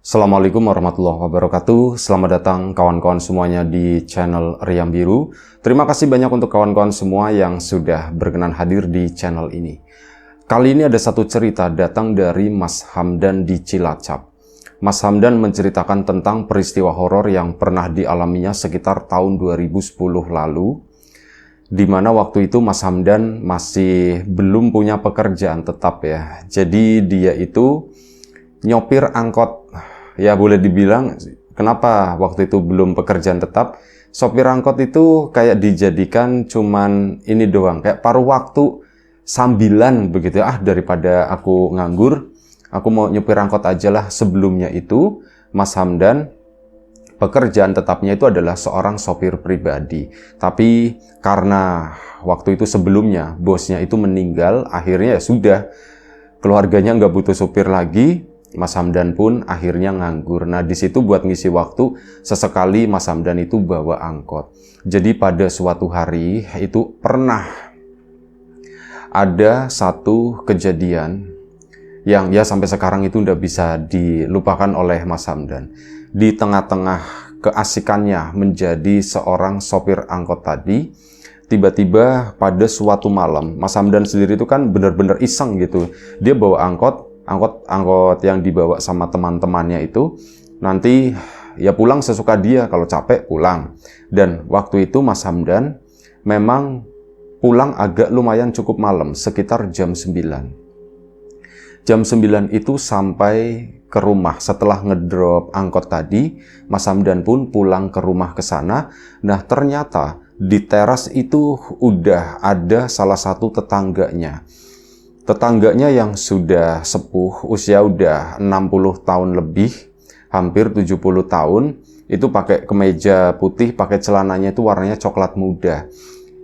Assalamualaikum warahmatullahi wabarakatuh. Selamat datang kawan-kawan semuanya di channel Riam Biru. Terima kasih banyak untuk kawan-kawan semua yang sudah berkenan hadir di channel ini. Kali ini ada satu cerita datang dari Mas Hamdan di Cilacap. Mas Hamdan menceritakan tentang peristiwa horor yang pernah dialaminya sekitar tahun 2010 lalu, di mana waktu itu Mas Hamdan masih belum punya pekerjaan tetap ya. Jadi dia itu nyopir angkot. Ya boleh dibilang, kenapa waktu itu belum pekerjaan tetap? Sopir angkot itu kayak dijadikan cuman ini doang, kayak paruh waktu sambilan begitu ya. Daripada aku nganggur, aku mau nyopir angkot aja lah. Sebelumnya itu Mas Hamdan pekerjaan tetapnya itu adalah seorang sopir pribadi. Tapi karena waktu itu sebelumnya bosnya itu meninggal, akhirnya ya sudah, keluarganya nggak butuh sopir lagi. Mas Hamdan pun akhirnya nganggur. Nah, di situ buat ngisi waktu, sesekali Mas Hamdan itu bawa angkot. Jadi pada suatu hari itu pernah ada satu kejadian yang ya sampai sekarang itu udah bisa dilupakan oleh Mas Hamdan. Di tengah-tengah keasikannya menjadi seorang sopir angkot tadi, tiba-tiba pada suatu malam, Mas Hamdan sendiri itu kan benar-benar iseng gitu. Dia bawa angkot yang dibawa sama teman-temannya itu nanti ya pulang sesuka dia, kalau capek pulang. Dan waktu itu Mas Hamdan memang pulang agak lumayan cukup malam, sekitar jam 9. Jam 9 itu sampai ke rumah. Setelah ngedrop angkot tadi, Mas Hamdan pun pulang ke rumah ke sana. Nah, ternyata di teras itu udah ada salah satu tetangganya. Tetangganya yang sudah sepuh, usia udah 60 tahun lebih, hampir 70 tahun, itu pakai kemeja putih, pakai celananya itu warnanya coklat muda.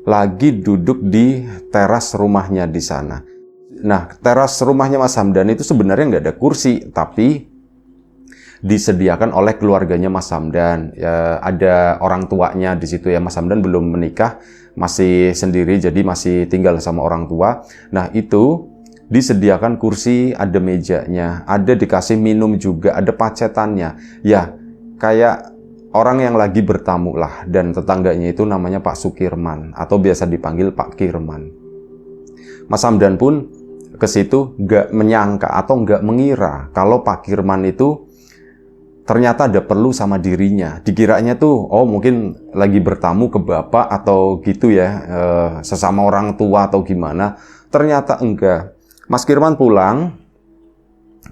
Lagi duduk di teras rumahnya di sana. Nah, teras rumahnya Mas Hamdan itu sebenarnya nggak ada kursi, tapi disediakan oleh keluarganya Mas Hamdan. Ya, ada orang tuanya di situ ya. Mas Hamdan belum menikah, masih sendiri, jadi masih tinggal sama orang tua. Nah, itu disediakan kursi, ada mejanya, ada dikasih minum juga, ada pacetannya. Ya, kayak orang yang lagi bertamu lah. Dan tetangganya itu namanya Pak Sukirman, atau biasa dipanggil Pak Kirman. Mas Hamdan pun ke situ nggak menyangka atau nggak mengira kalau Pak Kirman itu ternyata ada perlu sama dirinya. Dikiranya tuh, oh mungkin lagi bertamu ke bapak atau gitu ya, sesama orang tua atau gimana. Ternyata enggak. Mas Kirman pulang,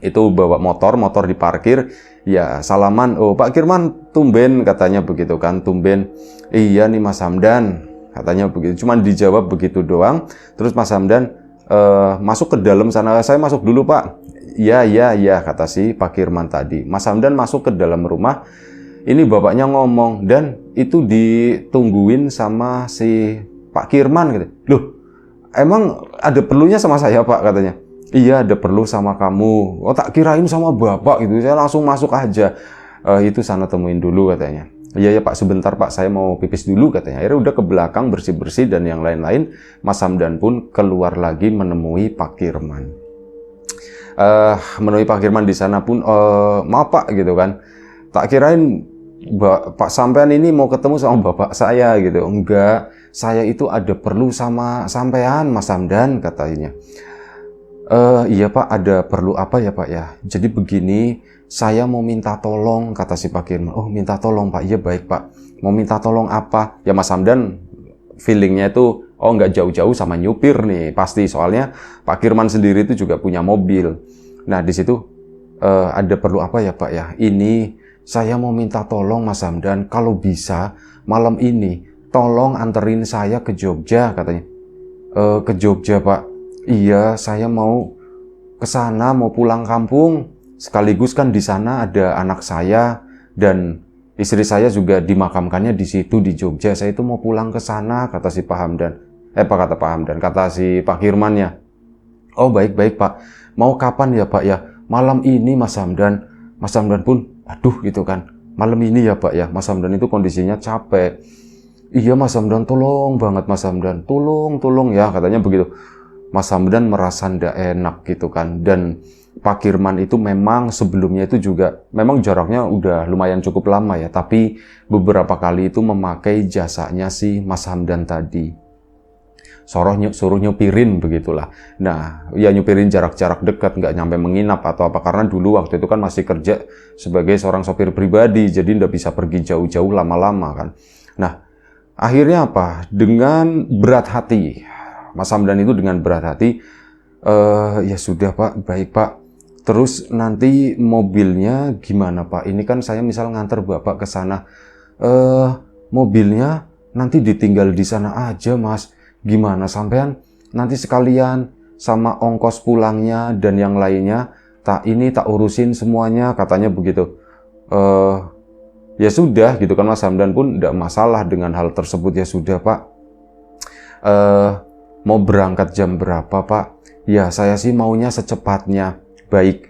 itu bawa motor diparkir, ya salaman, oh Pak Kirman tumben katanya begitu kan, tumben, iya nih Mas Hamdan, katanya begitu, cuman dijawab begitu doang. Terus Mas Hamdan masuk ke dalam sana, saya masuk dulu Pak. Iya, kata si Pak Kirman tadi. Mas Hamdan masuk ke dalam rumah, ini bapaknya ngomong, dan itu ditungguin sama si Pak Kirman gitu. Loh, emang ada perlunya sama saya Pak, katanya. Iya, ada perlu sama kamu. Oh, tak kirain sama bapak gitu. Saya langsung masuk aja. Itu sana temuin dulu, katanya. Iya ya Pak, sebentar Pak, saya mau pipis dulu, katanya. Akhirnya udah ke belakang bersih-bersih dan yang lain-lain. Mas Hamdan pun keluar lagi menemui Pak Kirman. Menemui Pak Kirman di sana pun, maaf Pak gitu kan. Tak kirain Pak sampean ini mau ketemu sama bapak saya gitu. Enggak, saya itu ada perlu sama sampean Mas Hamdan, katanya. Iya Pak, ada perlu apa ya Pak ya? Jadi begini, saya mau minta tolong, kata si Pak Kirman. Oh, minta tolong Pak, iya baik Pak. Mau minta tolong apa? Ya Mas Hamdan feelingnya itu, oh nggak jauh-jauh sama nyupir nih, pasti. Soalnya Pak Kirman sendiri itu juga punya mobil. Nah di situ, ada perlu apa ya Pak ya? Ini saya mau minta tolong Mas Hamdan, kalau bisa malam ini tolong anterin saya ke Jogja, katanya. Ke Jogja Pak? Iya, saya mau ke sana, mau pulang kampung. Sekaligus kan di sana ada anak saya dan istri saya juga dimakamkannya di situ di Jogja. Saya itu mau pulang ke sana, kata si Pak Hamdan. Kata Pak Hamdan, kata si Pak Kirman ya. Oh baik Pak. Mau kapan ya Pak ya? Malam ini Mas Hamdan. Mas Hamdan pun, aduh gitu kan. Malam ini ya Pak ya. Mas Hamdan itu kondisinya capek. Iya Mas Hamdan, tolong banget Mas Hamdan. Tolong ya, katanya begitu. Mas Hamdan merasa ndak enak gitu kan. Dan Pak Kirman itu memang sebelumnya itu juga, memang jaraknya udah lumayan cukup lama ya, tapi beberapa kali itu memakai jasanya si Mas Hamdan tadi. Suruh nyupirin begitulah. Nah, ya nyupirin jarak-jarak dekat, nggak nyampe menginap atau apa, karena dulu waktu itu kan masih kerja sebagai seorang sopir pribadi, jadi nggak bisa pergi jauh-jauh lama-lama kan. Nah, akhirnya apa? Dengan berat hati, Mas Hamdan itu dengan berat hati, ya sudah Pak, baik Pak. Terus nanti mobilnya gimana Pak? Ini kan saya misal nganter Bapak ke sana. Mobilnya nanti ditinggal di sana aja Mas. Gimana sampean nanti sekalian sama ongkos pulangnya dan yang lainnya tak urusin semuanya, katanya begitu. Ya sudah gitu kan, Mas Hamdan pun tidak masalah dengan hal tersebut. Ya sudah Pak. Mau berangkat jam berapa Pak? Ya saya sih maunya secepatnya. Baik,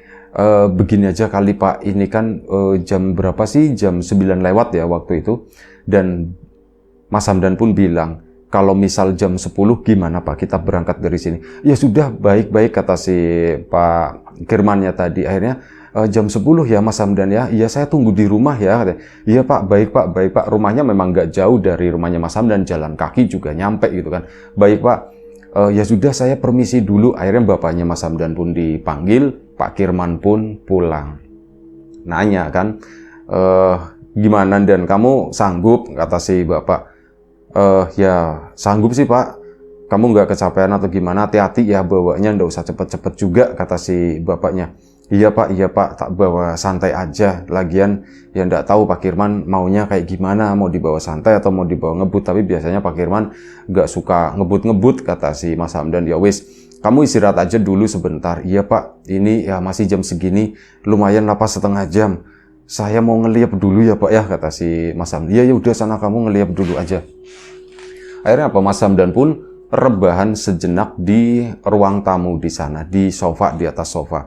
begini aja kali Pak, ini kan jam berapa sih? Jam 9 lewat ya waktu itu. Dan Mas Hamdan pun bilang, kalau misal jam 10 gimana Pak, kita berangkat dari sini. Ya sudah, baik-baik, kata si Pak Kirmannya tadi. Akhirnya jam 10 ya Mas Hamdan ya. Iya saya tunggu di rumah ya. Iya Pak, baik Pak. Rumahnya memang nggak jauh dari rumahnya Mas Hamdan, jalan kaki juga nyampe gitu kan. Baik Pak. Ya sudah, saya permisi dulu. Akhirnya bapaknya Mas Hamdan pun dipanggil, Pak Kirman pun pulang. Nanya kan, gimana dan kamu sanggup? Kata si bapak. Ya sanggup sih Pak. Kamu nggak kecapean atau gimana? Hati-hati ya bawanya, nggak usah cepet-cepet juga, kata si bapaknya. Iya Pak, tak bawa santai aja. Lagian ya nggak tahu Pak Kirman maunya kayak gimana, mau dibawa santai atau mau dibawa ngebut. Tapi biasanya Pak Kirman nggak suka ngebut-ngebut, kata si Mas Hamdan. Ya wis, kamu istirahat aja dulu sebentar. Iya Pak, ini ya masih jam segini, lumayan lah Pak, setengah jam. Saya mau ngeliap dulu ya Pak ya, kata si Mas Hamdan. Iya ya udah, sana kamu ngeliap dulu aja. Akhirnya apa, Mas Hamdan pun rebahan sejenak di ruang tamu di sana, di sofa, di atas sofa.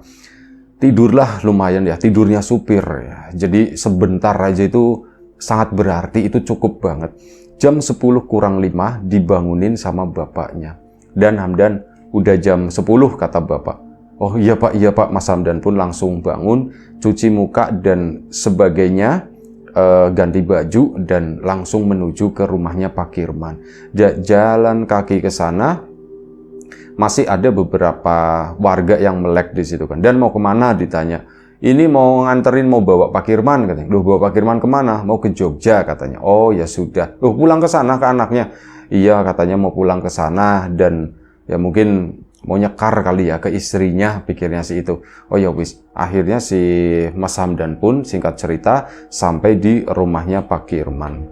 Tidurlah lumayan ya, tidurnya supir ya. Jadi sebentar aja itu sangat berarti, itu cukup banget. Jam 10 kurang 5 dibangunin sama bapaknya. Dan Hamdan, udah jam 10, kata bapak. Oh iya Pak, Mas Hamdan pun langsung bangun, cuci muka dan sebagainya, ganti baju dan langsung menuju ke rumahnya Pak Kirman. Jalan kaki ke sana, masih ada beberapa warga yang melek di situ kan. Dan mau kemana ditanya. Ini mau nganterin, mau bawa Pak Kirman, katanya. Loh, bawa Pak Kirman kemana? Mau ke Jogja, katanya. Oh ya sudah. Loh, pulang ke sana ke anaknya. Iya, katanya mau pulang ke sana dan ya mungkin mau nyekar kali ya ke istrinya, pikirnya sih itu. Oh ya wis. Akhirnya si Mas Hamdan pun singkat cerita sampai di rumahnya Pak Kirman.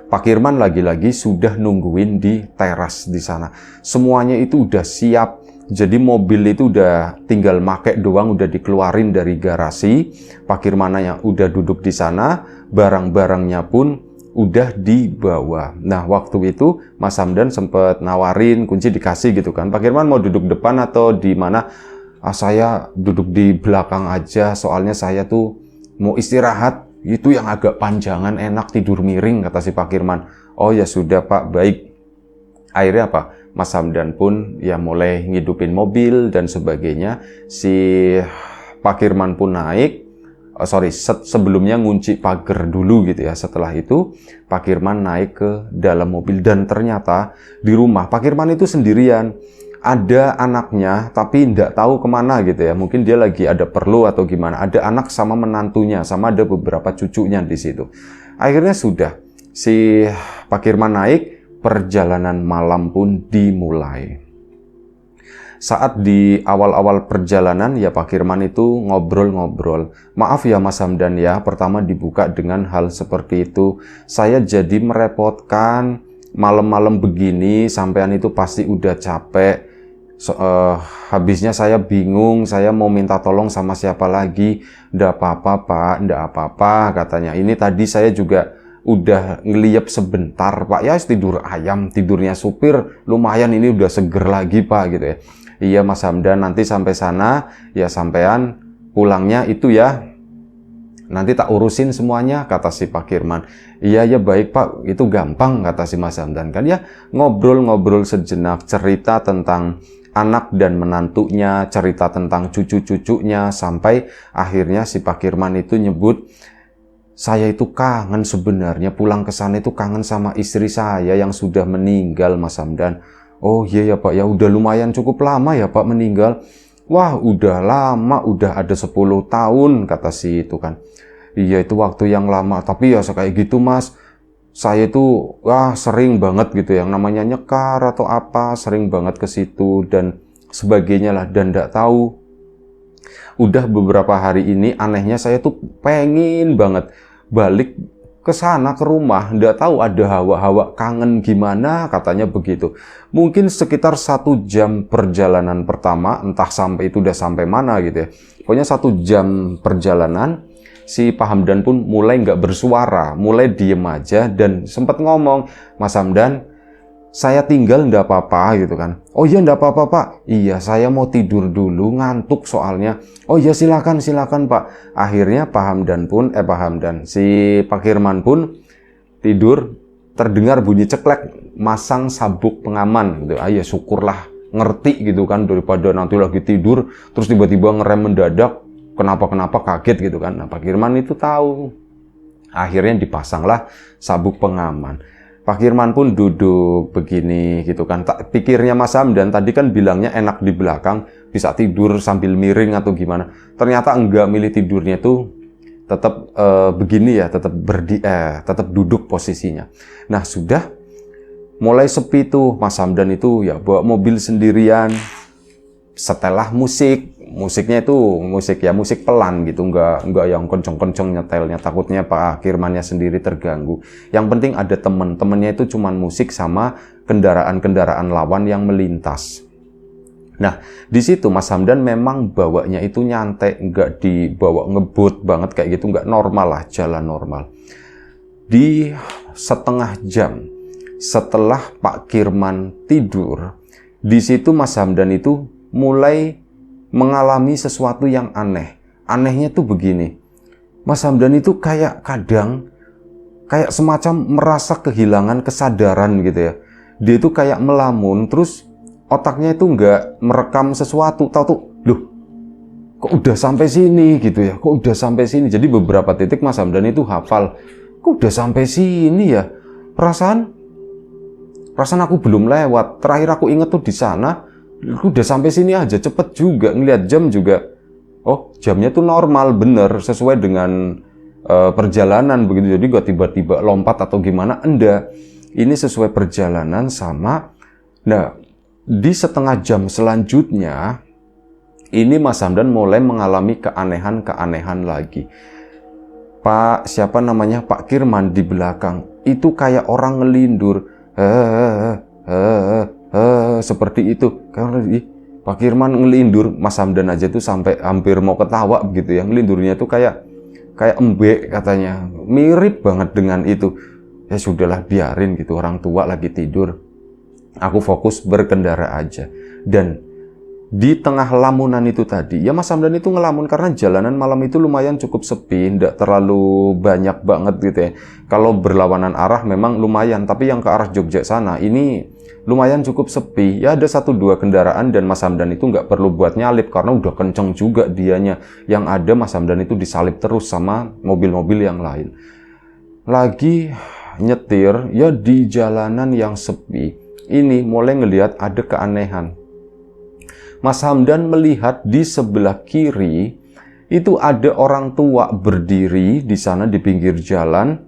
Pak Kirman lagi-lagi sudah nungguin di teras di sana. Semuanya itu udah siap. Jadi mobil itu udah tinggal make doang, udah dikeluarin dari garasi. Pak Kirman yang udah duduk di sana, barang-barangnya pun udah dibawa. Nah, waktu itu Mas Hamdan sempat nawarin kunci dikasih gitu kan. Pak Kirman mau duduk depan atau di mana? Saya duduk di belakang aja, soalnya saya tuh mau istirahat. Itu yang agak panjangan, enak tidur miring, kata si Pak Kirman. Oh ya sudah Pak, baik. Akhirnya apa? Mas Hamdan pun ya mulai ngidupin mobil dan sebagainya. Si Pak Kirman pun naik. Sebelumnya ngunci pagar dulu gitu ya. Setelah itu Pak Kirman naik ke dalam mobil dan ternyata di rumah Pak Kirman itu sendirian. Ada anaknya tapi tidak tahu kemana gitu ya, mungkin dia lagi ada perlu atau gimana. Ada anak sama menantunya, sama ada beberapa cucunya di situ. Akhirnya sudah si Pak Kirman naik, perjalanan malam pun dimulai. Saat di awal-awal perjalanan ya Pak Kirman itu ngobrol-ngobrol. Maaf ya Mas Hamdan ya, pertama dibuka dengan hal seperti itu. Saya jadi merepotkan, malam-malam begini sampean itu pasti udah capek. Habisnya saya bingung, saya mau minta tolong sama siapa lagi. Nggak apa-apa Pak, nggak apa-apa, katanya. Ini tadi saya juga udah ngeliap sebentar Pak, ya tidur ayam, tidurnya supir, lumayan ini udah seger lagi Pak gitu ya. Iya Mas Hamdan, nanti sampai sana ya sampean pulangnya itu ya nanti tak urusin semuanya, kata si Pak Kirman. Iya ya baik Pak, itu gampang, kata si Mas Hamdan kan ya. Ngobrol-ngobrol sejenak, cerita tentang anak dan menantunya, cerita tentang cucu-cucunya, sampai akhirnya si Pak Kirman itu nyebut, saya itu kangen sebenarnya, pulang ke sana itu kangen sama istri saya yang sudah meninggal, Mas Hamdan. Oh iya ya Pak, ya udah lumayan cukup lama ya Pak meninggal. Wah udah lama, udah ada 10 tahun kata si itu kan. Iya itu waktu yang lama, tapi ya kayak gitu Mas. Saya itu sering banget gitu yang namanya nyekar atau apa, sering banget ke situ dan sebagainya lah, dan nggak tahu udah beberapa hari ini anehnya saya tuh pengen banget balik ke sana ke rumah, nggak tahu ada hawa-hawa kangen gimana katanya begitu. Mungkin sekitar 1 jam perjalanan pertama, entah sampai itu udah sampai mana gitu ya. Pokoknya 1 jam perjalanan si Pak Hamdan pun mulai nggak bersuara, mulai diem aja dan sempat ngomong, Mas Hamdan, saya tinggal nggak apa-apa gitu kan. Oh iya nggak apa-apa Pak, iya saya mau tidur dulu, ngantuk soalnya. Oh iya silakan Pak. Akhirnya Pak Hamdan, si Pak Kirman pun tidur, terdengar bunyi ceklek, masang sabuk pengaman gitu. Ya syukurlah, ngerti gitu kan, daripada nanti lagi tidur, terus tiba-tiba ngerem mendadak, kenapa kaget gitu kan. Nah Pak Kirman itu tahu. Akhirnya dipasanglah sabuk pengaman. Pak Kirman pun duduk begini gitu kan. Pikirnya Mas Hamdan tadi kan bilangnya enak di belakang, bisa tidur sambil miring atau gimana. Ternyata enggak, milih tidurnya tuh tetap begini ya, tetap duduk posisinya. Nah sudah mulai sepi tuh Mas Hamdan itu ya bawa mobil sendirian. Setelah musiknya itu musik pelan gitu, nggak yang kenceng-kenceng nyetelnya, takutnya Pak Kirmannya sendiri terganggu. Yang penting ada temennya itu cuman musik sama kendaraan-kendaraan lawan yang melintas. Nah di situ Mas Hamdan memang bawanya itu nyantai, nggak dibawa ngebut banget kayak gitu, nggak normal lah, jalan normal. Di setengah jam setelah Pak Kirman tidur, di situ Mas Hamdan itu mulai mengalami sesuatu yang aneh. Anehnya tuh begini, Mas Hamdan itu kayak kadang kayak semacam merasa kehilangan kesadaran gitu ya. Dia itu kayak melamun, terus otaknya itu nggak merekam sesuatu. Tahu tuh, loh kok udah sampai sini gitu ya, kok udah sampai sini. Jadi beberapa titik Mas Hamdan itu hafal, kok udah sampai sini ya, perasaan aku belum lewat. Terakhir aku inget tuh di sana, aku udah sampai sini aja, cepet juga. Ngeliat jam juga, oh jamnya tuh normal, bener, sesuai dengan perjalanan begitu. Jadi gak tiba-tiba lompat atau gimana, enggak. Ini sesuai perjalanan sama. Nah, di setengah jam selanjutnya, ini Mas Hamdan mulai mengalami keanehan-keanehan lagi. Pak Kirman di belakang, itu kayak orang ngelindur. Seperti itu. Karena Pak Kirman ngelindur, Mas Hamdan aja tuh sampai hampir mau ketawa gitu ya. Ngelindurnya tuh kayak embek katanya. Mirip banget dengan itu. Ya sudahlah, biarin gitu, orang tua lagi tidur. Aku fokus berkendara aja. Dan di tengah lamunan itu tadi, ya Mas Hamdan itu ngelamun karena jalanan malam itu lumayan cukup sepi, tidak terlalu banyak banget gitu ya. Kalau berlawanan arah memang lumayan, tapi yang ke arah Jogja sana ini lumayan cukup sepi. Ya ada 1-2 kendaraan dan Mas Hamdan itu nggak perlu buat nyalip karena udah kenceng juga dianya. Yang ada Mas Hamdan itu disalip terus sama mobil-mobil yang lain. Lagi nyetir, ya di jalanan yang sepi, ini mulai ngelihat ada keanehan. Mas Hamdan melihat di sebelah kiri itu ada orang tua berdiri di sana di pinggir jalan,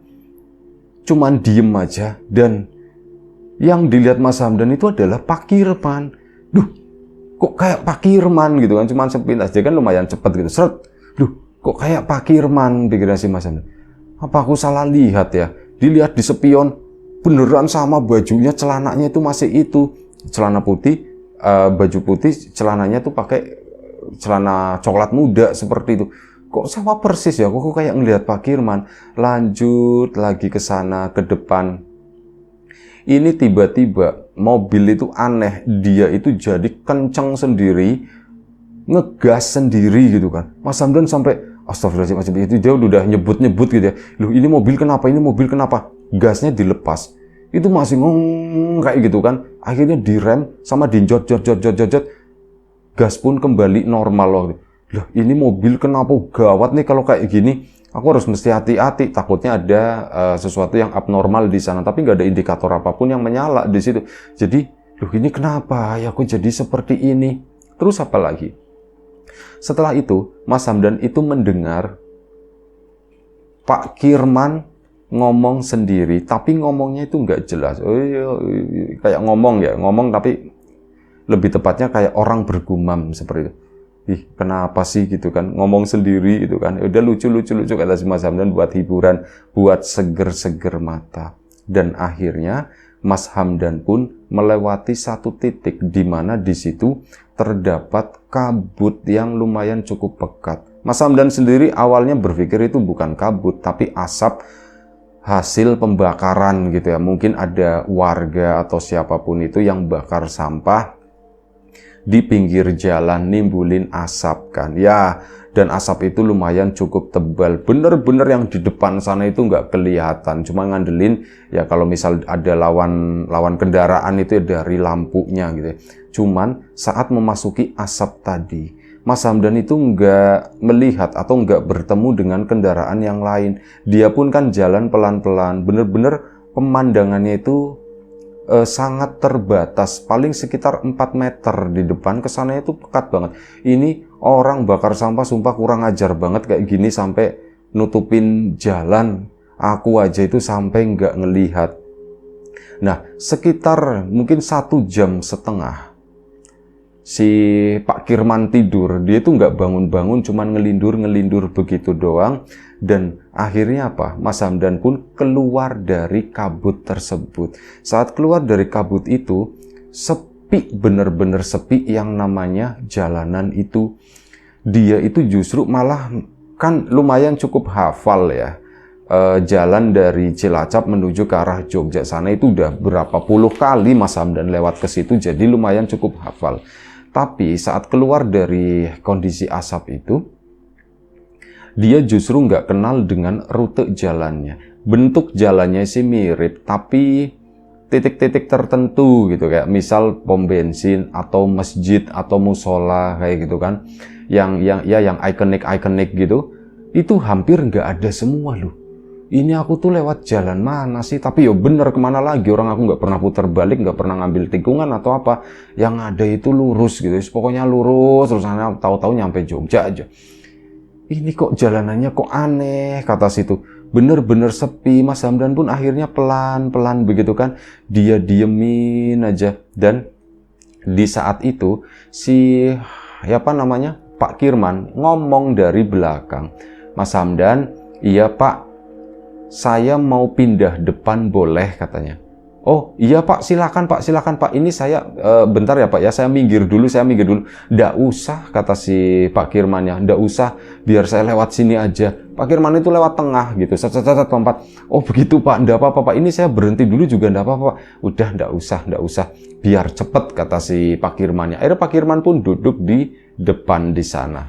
cuman diem aja, dan yang dilihat Mas Hamdan itu adalah Pak Kirman. Duh, kok kayak Pak Kirman gitu kan, cuman sepintas aja kan lumayan cepet gitu. Seret, duh, kok kayak Pak Kirman, pikiran si Mas Hamdan. Apa aku salah lihat ya? Dilihat di spion, beneran sama bajunya, celananya itu masih itu, celana putih. Baju putih, celananya tuh pakai celana coklat muda seperti itu. Kok sama persis ya? Kok kayak ngelihat Pak Kirman. Lanjut lagi ke sana, ke depan. Ini tiba-tiba mobil itu aneh. Dia itu jadi kenceng sendiri, ngegas sendiri gitu kan. Mas Hamdan sampai astagfirullahaladzim, itu dia udah nyebut-nyebut gitu ya. Loh ini mobil kenapa? Ini mobil kenapa? Gasnya dilepas. Itu masih ngong kayak gitu kan. Akhirnya direm sama dijot. gas pun kembali normal loh. Loh, ini mobil kenapa gawat nih kalau kayak gini? Aku harus mesti hati-hati, takutnya ada sesuatu yang abnormal di sana, tapi nggak ada indikator apapun yang menyala di situ. Jadi, loh ini kenapa ya aku jadi seperti ini? Terus apa lagi? Setelah itu, Mas Hamdan itu mendengar Pak Kirman ngomong sendiri, tapi ngomongnya itu nggak jelas. Oh, iya, kayak ngomong tapi lebih tepatnya kayak orang bergumam seperti itu. Ih, kenapa sih gitu kan, ngomong sendiri gitu kan. Udah lucu kata si Mas Hamdan buat hiburan, buat seger-seger mata. Dan akhirnya Mas Hamdan pun melewati satu titik di mana di situ terdapat kabut yang lumayan cukup pekat. Mas Hamdan sendiri awalnya berpikir itu bukan kabut, tapi asap hasil pembakaran gitu ya. Mungkin ada warga atau siapapun itu yang bakar sampah di pinggir jalan, nimbulin asap kan. Ya, dan asap itu lumayan cukup tebal. Bener-bener yang di depan sana itu nggak kelihatan. Cuma ngandelin ya kalau misal ada lawan kendaraan itu ya dari lampunya gitu ya. Cuman saat memasuki asap tadi, Mas Hamdan itu nggak melihat atau nggak bertemu dengan kendaraan yang lain. Dia pun kan jalan pelan-pelan. Bener-bener pemandangannya itu sangat terbatas, paling sekitar 4 meter di depan, kesananya itu pekat banget. Ini orang bakar sampah sumpah kurang ajar banget kayak gini sampai nutupin jalan. Aku aja itu sampai nggak ngelihat. Nah, sekitar mungkin 1,5 jam si Pak Kirman tidur. Dia itu nggak bangun-bangun, cuman ngelindur begitu doang. Dan akhirnya apa? Mas Hamdan pun keluar dari kabut tersebut. Saat keluar dari kabut itu, sepi, bener-bener sepi yang namanya jalanan itu. Dia itu justru malah kan lumayan cukup hafal ya. Jalan dari Cilacap menuju ke arah Jogja sana itu udah berapa puluh kali Mas Hamdan lewat ke situ, jadi lumayan cukup hafal. Tapi saat keluar dari kondisi asap itu, dia justru nggak kenal dengan rute jalannya. Bentuk jalannya sih mirip, tapi titik-titik tertentu gitu, kayak misal pom bensin atau masjid atau musola kayak gitu kan, yang ikonik gitu, itu hampir nggak ada semua loh. Ini aku tuh lewat jalan mana sih? Tapi yo bener, kemana lagi, orang aku nggak pernah putar balik, nggak pernah ngambil tikungan atau apa. Yang ada itu lurus gitu, pokoknya lurus terus sana, tahu-tahu nyampe Jogja aja. Ini kok jalanannya kok aneh, kata situ. Bener-bener sepi. Mas Hamdan pun akhirnya pelan-pelan begitu kan, dia diemin aja. Dan di saat itu Pak Kirman ngomong dari belakang, Mas Hamdan, iya Pak, saya mau pindah depan boleh, katanya. Oh iya Pak, silakan Pak, ini saya bentar ya Pak ya, saya minggir dulu. Nggak usah, kata si Pak Kirman ya, nggak usah, biar saya lewat sini aja. Pak Kirman itu lewat tengah gitu, lompat. Oh begitu Pak, nggak apa-apa Pak, ini saya berhenti dulu juga nggak apa-apa Pak. Udah nggak usah, biar cepet, kata si Pak Kirman ya. Akhirnya Pak Kirman pun duduk di depan di sana.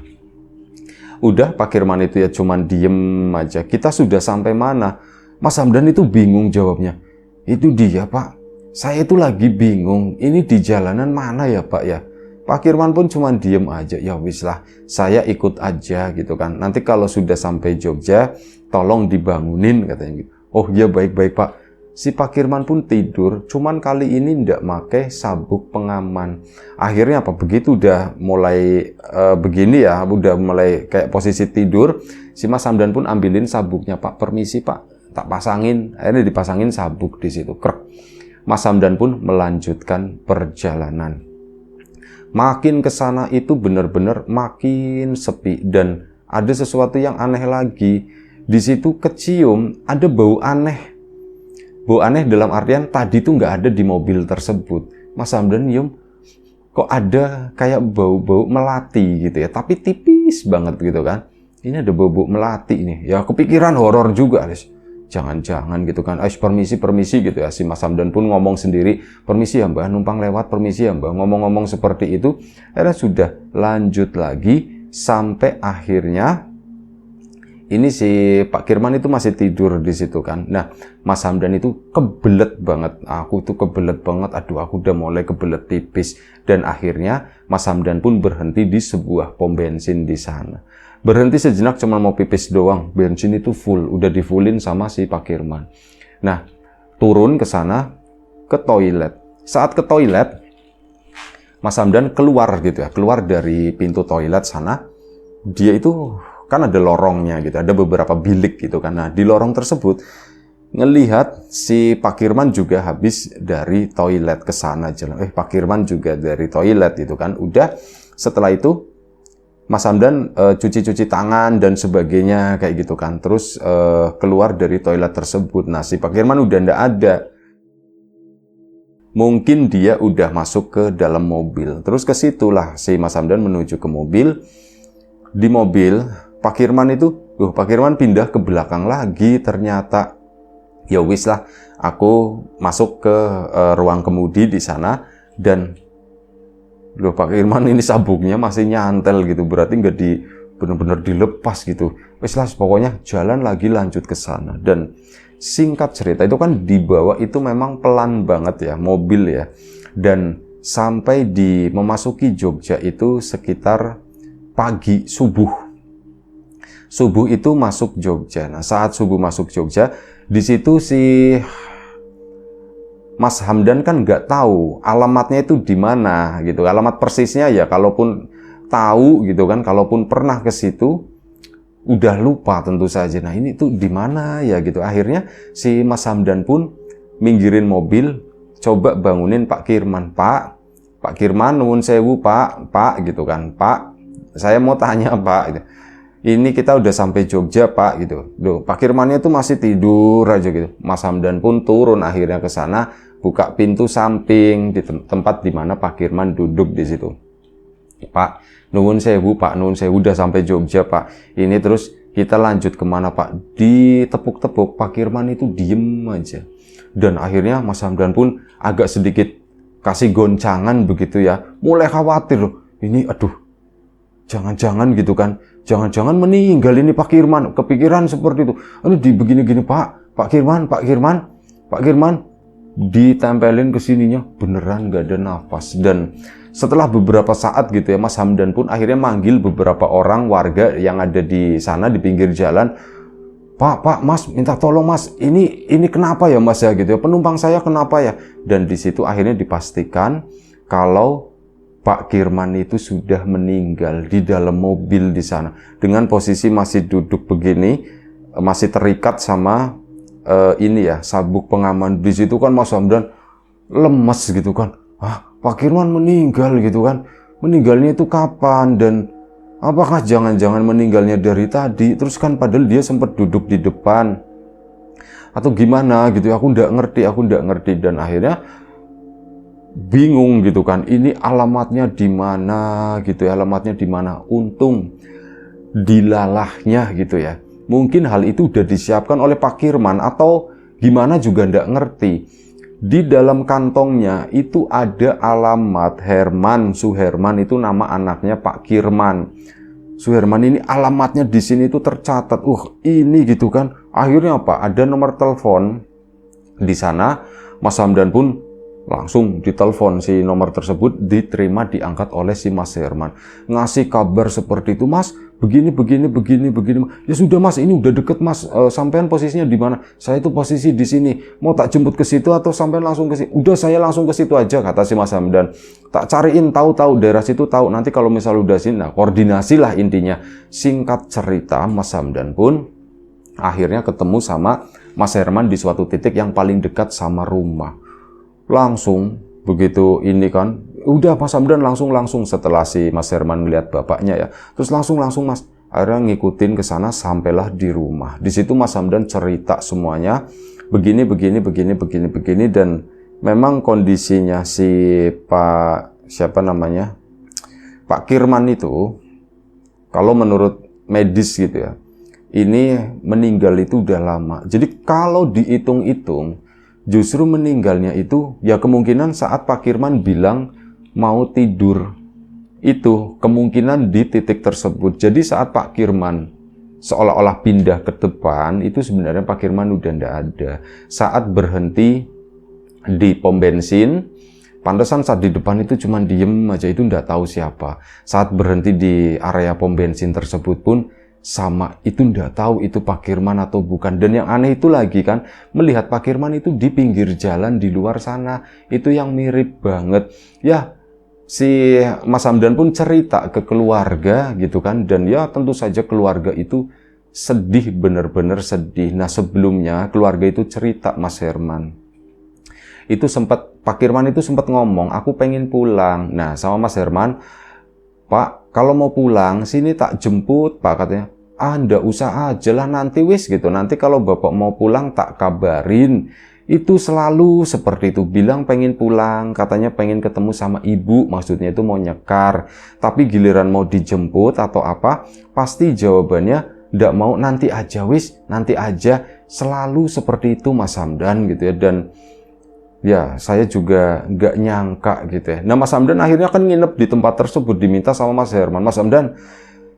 Udah Pak Kirman itu ya cuman diem aja. Kita sudah sampai mana? Mas Hamdan itu bingung jawabnya. Itu dia Pak, saya itu lagi bingung, ini di jalanan mana ya Pak ya. Pak Kirman pun cuma diem aja. Ya wis lah, saya ikut aja gitu kan. Nanti kalau sudah sampai Jogja, tolong dibangunin, katanya gitu. Oh iya baik Pak. Si Pak Kirman pun tidur, cuman kali ini ndak make sabuk pengaman. Akhirnya apa, begitu udah mulai begini ya, udah mulai kayak posisi tidur, si Mas Hamdan pun ambilin sabuknya. Pak, permisi Pak, tak pasangin. Akhirnya dipasangin sabuk di situ. Krek. Mas Hamdan pun melanjutkan perjalanan. Makin kesana itu benar-benar makin sepi, dan ada sesuatu yang aneh lagi. Di situ kecium ada bau aneh. Bau aneh dalam artian tadi tuh nggak ada di mobil tersebut. Mas Hamdan nyium, kok ada kayak bau-bau melati gitu ya, tapi tipis banget gitu kan. Ini ada bau-bau melati nih. Ya kepikiran horor juga, guys. Jangan-jangan gitu kan, permisi gitu ya. Si Mas Hamdan pun ngomong sendiri, permisi ya Mbak, numpang lewat, permisi ya Mbak. Ngomong-ngomong seperti itu, akhirnya sudah lanjut lagi sampai akhirnya ini si Pak Kirman itu masih tidur di situ kan. Nah, Mas Hamdan itu kebelet banget. Aku tuh kebelet banget. Aduh, aku udah mulai kebelet pipis. Dan akhirnya Mas Hamdan pun berhenti di sebuah pom bensin di sana. Berhenti sejenak cuma mau pipis doang. Bensin itu full, udah di-fullin sama si Pak Kirman. Nah, turun ke sana ke toilet. Saat ke toilet, Mas Hamdan keluar gitu ya, keluar dari pintu toilet sana. Dia itu kan ada lorongnya gitu, ada beberapa bilik gitu kan. Nah, di lorong tersebut ngelihat si Pak Kirman juga habis dari toilet ke sana jalan. Pak Kirman juga dari toilet gitu kan. Udah setelah itu Mas Hamdan cuci-cuci tangan dan sebagainya kayak gitu kan. Terus keluar dari toilet tersebut. Nah, si Pak Kirman udah ndak ada. Mungkin dia udah masuk ke dalam mobil. Terus ke situlah si Mas Hamdan menuju ke mobil. Di mobil Pak Kirman itu, Pak Kirman pindah ke belakang lagi ternyata. Ya wis lah, aku masuk ke ruang kemudi di sana dan Pak Kirman ini sabuknya masih nyantel gitu, berarti nggak benar-benar dilepas gitu. Wis lah, pokoknya jalan lagi lanjut ke sana. Dan singkat cerita itu kan dibawa itu memang pelan banget ya mobil ya. Dan sampai di memasuki Jogja itu sekitar pagi subuh. Subuh itu masuk Jogja. Nah, saat subuh masuk Jogja, di situ si Mas Hamdan kan nggak tahu alamatnya itu di mana gitu. Alamat persisnya ya, kalaupun tahu gitu kan, kalaupun pernah ke situ, udah lupa tentu saja. Nah, ini tuh di mana ya gitu. Akhirnya si Mas Hamdan pun minggirin mobil, coba bangunin Pak Kirman. Pak Kirman, nuwun sewu Pak gitu kan. Pak, saya mau tanya Pak gitu. Ini kita udah sampai Jogja Pak gitu. Duh, Pak Kirmannya tuh masih tidur aja gitu. Mas Hamdan pun turun akhirnya ke sana, buka pintu samping di tempat di mana Pak Kirman duduk di situ. Pak, nuwun sewu Pak, nuwun sewu, udah sampai Jogja Pak. Ini terus kita lanjut kemana Pak? Ditepuk-tepuk, Pak Kirman itu diem aja. Dan akhirnya Mas Hamdan pun agak sedikit kasih goncangan begitu ya. Mulai khawatir loh. Ini aduh, jangan-jangan gitu kan. Jangan-jangan meninggal ini Pak Kirman. Kepikiran seperti itu. Aduh, begini-gini Pak Kirman ditempelin ke sininya beneran gak ada nafas. Dan setelah beberapa saat gitu ya, Mas Hamdan pun akhirnya manggil beberapa orang warga yang ada di sana di pinggir jalan. Pak, Mas, minta tolong Mas. Ini kenapa ya Mas ya gitu ya? Penumpang saya kenapa ya? Dan di situ akhirnya dipastikan kalau Pak Kirman itu sudah meninggal di dalam mobil di sana. Dengan posisi masih duduk begini, masih terikat sama ini ya, sabuk pengaman. Di situ kan Mas Hamdan lemes gitu kan. Pak Kirman meninggal gitu kan. Meninggalnya itu kapan dan apakah jangan-jangan meninggalnya dari tadi? Terus kan padahal dia sempat duduk di depan. Atau gimana gitu, aku nggak ngerti. Dan akhirnya bingung gitu kan, ini alamatnya di mana gitu ya, alamatnya di mana. Untung dilalahnya gitu ya, mungkin hal itu udah disiapkan oleh Pak Kirman atau gimana juga nggak ngerti. Di dalam kantongnya itu ada alamat Herman Suherman, itu nama anaknya Pak Kirman. Suherman ini alamatnya di sini itu tercatat. Ini gitu kan. Akhirnya apa? Ada nomor telepon di sana. Mas Hamdan pun langsung ditelepon, si nomor tersebut diterima, diangkat oleh si Mas Herman. Ngasih kabar seperti itu, Mas, begini. Ya sudah Mas, ini udah deket Mas. Sampean posisinya di mana? Saya itu posisi di sini. Mau tak jemput ke situ atau sampean langsung ke sini? Udah, saya langsung ke situ aja, kata si Mas Hamdan. Tak cariin, tahu daerah situ tahu. Nanti kalau misal udah sini, nah koordinasi lah intinya. Singkat cerita, Mas Hamdan pun akhirnya ketemu sama Mas Herman di suatu titik yang paling dekat sama rumah. Langsung begitu ini kan, udah Mas Hamdan langsung setelah si Mas Herman melihat bapaknya ya, terus langsung Mas akhirnya ngikutin ke sana sampailah di rumah. Di situ Mas Hamdan cerita semuanya, begini dan memang kondisinya si Pak Kirman itu, kalau menurut medis gitu ya, ini meninggal itu udah lama. Jadi kalau dihitung-hitung, justru meninggalnya itu ya kemungkinan saat Pak Kirman bilang mau tidur, itu kemungkinan di titik tersebut. Jadi saat Pak Kirman seolah-olah pindah ke depan, itu sebenarnya Pak Kirman udah ndak ada. Saat berhenti di pom bensin, pantesan saat di depan itu cuma diem aja, itu ndak tahu siapa. Saat berhenti di area pom bensin tersebut pun sama, itu ndak tahu itu Pak Kirman atau bukan. Dan yang aneh itu lagi kan, melihat Pak Kirman itu di pinggir jalan di luar sana, itu yang mirip banget. Ya, si Mas Hamdan pun cerita ke keluarga gitu kan, dan ya tentu saja keluarga itu sedih, bener-bener sedih. Nah sebelumnya keluarga itu cerita Mas Herman, itu Pak Kirman itu sempat ngomong, aku pengen pulang. Nah sama Mas Herman, Pak, kalau mau pulang, sini tak jemput, Pak, katanya. Ah, ndak usah aja lah, nanti wis gitu. Nanti kalau Bapak mau pulang, tak kabarin. Itu selalu seperti itu. Bilang pengen pulang, katanya pengen ketemu sama ibu, maksudnya itu mau nyekar. Tapi giliran mau dijemput atau apa, pasti jawabannya, ndak mau, nanti aja wis, nanti aja. Selalu seperti itu Mas Hamdan gitu ya. Dan ya, saya juga nggak nyangka gitu ya. Nah, Mas Hamdan akhirnya kan nginep di tempat tersebut, diminta sama Mas Herman. Mas Hamdan,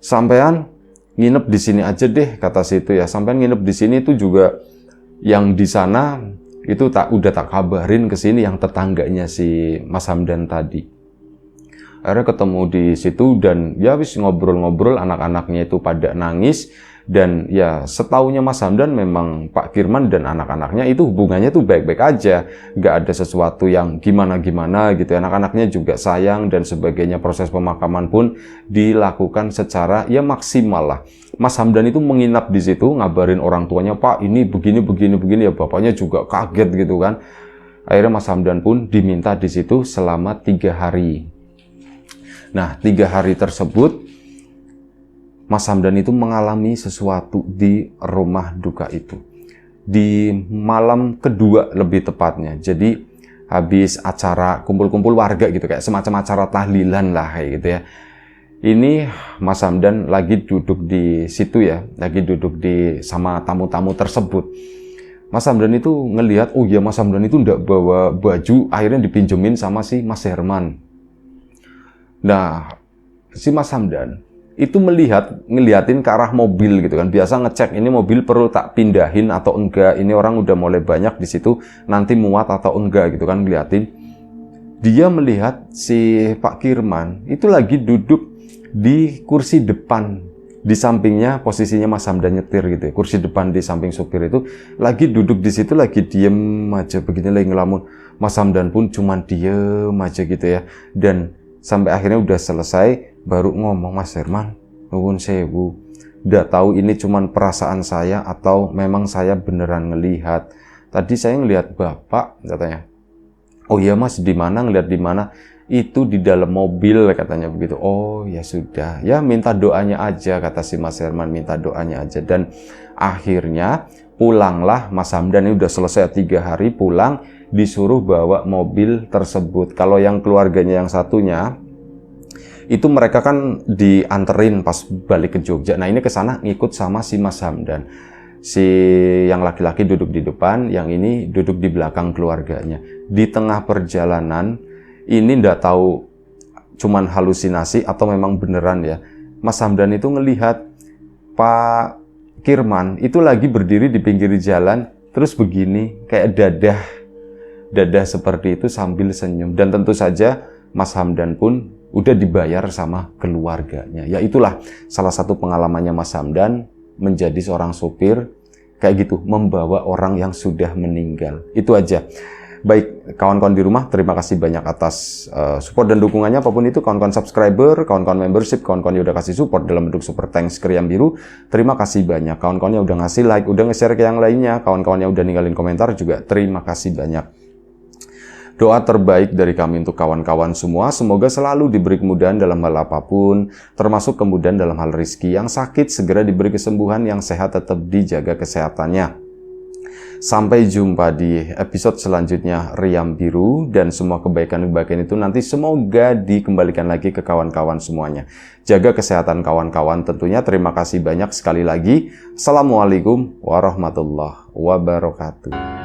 sampean nginep di sini aja deh, kata situ ya. Sampean nginep di sini itu juga yang di sana itu udah tak kabarin ke sini, yang tetangganya si Mas Hamdan tadi. Akhirnya ketemu di situ dan ya wis ngobrol-ngobrol, anak-anaknya itu pada nangis. Dan ya setaunya Mas Hamdan memang Pak Kirman dan anak-anaknya itu hubungannya tuh baik-baik aja, nggak ada sesuatu yang gimana-gimana gitu. Anak-anaknya juga sayang dan sebagainya. Proses pemakaman pun dilakukan secara ya maksimal lah. Mas Hamdan itu menginap di situ, ngabarin orang tuanya, Pak ini begini ya, bapaknya juga kaget gitu kan. Akhirnya Mas Hamdan pun diminta di situ selama 3 hari. Nah 3 hari tersebut Mas Hamdan itu mengalami sesuatu di rumah duka itu. Di malam kedua lebih tepatnya. Jadi habis acara kumpul-kumpul warga gitu, kayak semacam acara tahlilan lah kayak gitu ya. Ini Mas Hamdan lagi duduk di situ ya, lagi duduk sama tamu-tamu tersebut. Mas Hamdan itu ngelihat, oh ya Mas Hamdan itu ndak bawa baju, akhirnya dipinjemin sama si Mas Herman. Nah, si Mas Hamdan itu ngeliatin ke arah mobil gitu kan. Biasa ngecek ini mobil perlu tak pindahin atau enggak, ini orang udah mulai banyak di situ, nanti muat atau enggak gitu kan, ngeliatin. Dia melihat si Pak Kirman itu lagi duduk di kursi depan, di sampingnya posisinya Mas Hamdan nyetir gitu ya. Kursi depan di samping supir itu lagi duduk di situ, lagi diem aja begini, lagi ngelamun. Mas Hamdan pun cuman diem aja gitu ya. Dan sampai akhirnya udah selesai, baru ngomong, Mas Herman, nuwun sewu, ndak tahu ini cuman perasaan saya atau memang saya beneran ngelihat. Tadi saya ngelihat Bapak, katanya. Oh iya Mas, di mana, ngelihat di mana? Itu di dalam mobil, katanya begitu. Oh ya sudah, ya minta doanya aja, kata si Mas Herman, minta doanya aja. Dan akhirnya pulanglah Mas Hamdan, ini udah selesai 3 hari, pulang, disuruh bawa mobil tersebut. Kalau yang keluarganya yang satunya, itu mereka kan dianterin pas balik ke Jogja. Nah ini ke sana ngikut sama si Mas Hamdan. Si yang laki-laki duduk di depan, yang ini duduk di belakang keluarganya. Di tengah perjalanan, ini ndak tahu cuman halusinasi atau memang beneran ya. Mas Hamdan itu ngelihat Pak Kirman itu lagi berdiri di pinggir jalan, terus begini, kayak dadah seperti itu sambil senyum. Dan tentu saja Mas Hamdan pun udah dibayar sama keluarganya. Ya itulah salah satu pengalamannya Mas Hamdan menjadi seorang sopir kayak gitu, membawa orang yang sudah meninggal. Itu aja. Baik, kawan-kawan di rumah, terima kasih banyak atas support dan dukungannya, apapun itu, kawan-kawan subscriber, kawan-kawan membership, kawan-kawan yang udah kasih support dalam bentuk super thanks Kriam Biru, terima kasih banyak. Kawan-kawan yang udah ngasih like, udah nge-share ke yang lainnya, kawan-kawan yang udah ninggalin komentar juga terima kasih banyak. Doa terbaik dari kami untuk kawan-kawan semua, semoga selalu diberi kemudahan dalam hal apapun, termasuk kemudahan dalam hal rezeki. Yang sakit segera diberi kesembuhan, yang sehat tetap dijaga kesehatannya. Sampai jumpa di episode selanjutnya Riam Biru, dan semua kebaikan-kebaikan itu nanti semoga dikembalikan lagi ke kawan-kawan semuanya. Jaga kesehatan kawan-kawan tentunya. Terima kasih banyak sekali lagi. Assalamualaikum warahmatullahi wabarakatuh.